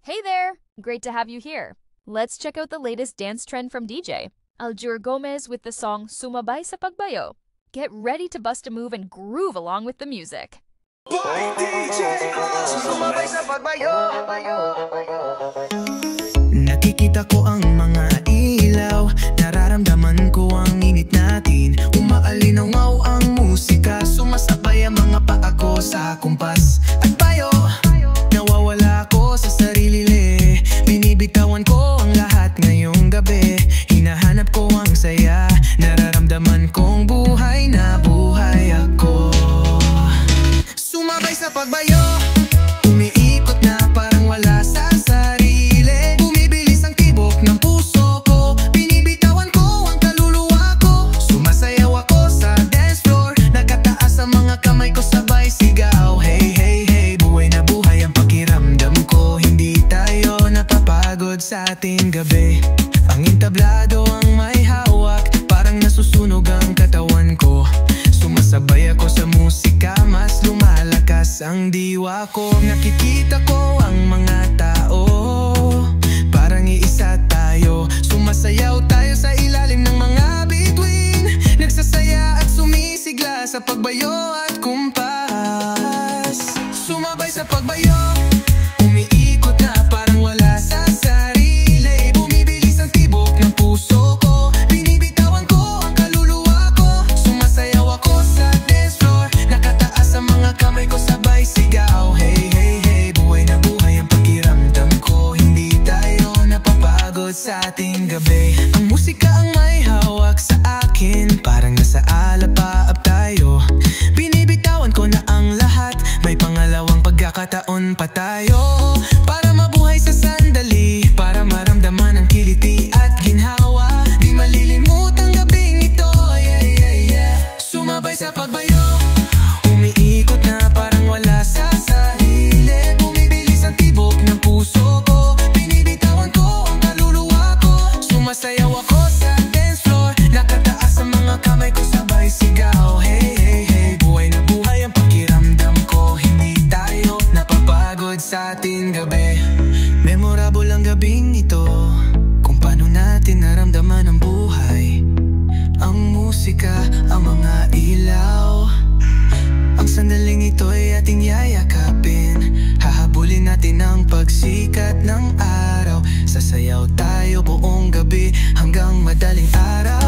Hey there! Great to have you here. Let's check out the latest dance trend from DJ Aljur Gomez with the song Sumabay sa Pagbayo. Get ready to bust a move and groove along with the music. By DJ Sumabay sa Pagbayo. Nakikita ko ang mga ilaw, nararamdaman ko ang init natin. Umaalinaw ang musika, sumasabay ang mga paa ko sa kumpas at payo. Nawawala ko sa sarili, binibitawan ko ang lahat ngayong gabi. Hinahanap ko ang saya, nararamdaman kong buhay na buhay ako. Sumabay sa pagbayo, umiikot na parang wala sa sarili. Bumibilis ang tibok ng puso ko, binibitawan ko ang kaluluwa ko. Sumasayaw ako sa dance floor, nagkataas ang mga kamay ko sabay sigaw. Hey, hey, hey, buhay na buhay ang pakiramdam ko. Hindi tayo napapagod sa ating gabi. Ang entablado ang may hawak, parang nasusunog ang katawan ko. Sumasabay ako sa musika, mas lumalakas ang diwa ko. Nakikita ko ang mga tao, parang iisa tayo. Sumasayaw tayo sa ilalim ng mga bituin, nagsasaya at sumisigla sa pagbayo at kumpas. Sumabay sa pagbayo, umiikot na parang wala sa sarili. Bumibilis ang tibok ng puso ko, binibitawan ko ang kaluluwa ko. Sumasayaw ako sa dance floor, nakataas ang mga kamay ko sabay sigaw. Hey, hey, hey, buhay na buhay ang pakiramdam ko. Hindi tayo napapagod sa ating gabi. Ang musika ang may hawak sa akin, parang nasa alapaap tayo. Binibitawan ko na ang lahat, may pangalawang pagkakataon pa tayo. Para mabuhay sa sandali, para maramdaman ang kiliti at ginhawa. Di malilimut ang gabing ito, yeah, yeah, yeah. Sumabay sa pagbayo, umiikot na parang wala sa sarili. Bumibilis ang tibok ng puso ko, binibitawan ko ang kaluluwa ko. Sumasayaw ako sa dance floor, nakataas ang mga kamay ko sabay sigaw. Hey, hey, hey, buhay na buhay ang pakiramdam ko. Hindi tayo napapagod sa ating gabi. Memorable ang gabing ito, kung paano natin naramdaman ang buhay. Ang musika, ang mga ilaw, ang sandaling ito ay ating yayakapin. Hahabulin natin ang pagsikat ng araw. Sasayaw tayo buong gabi hanggang madaling araw.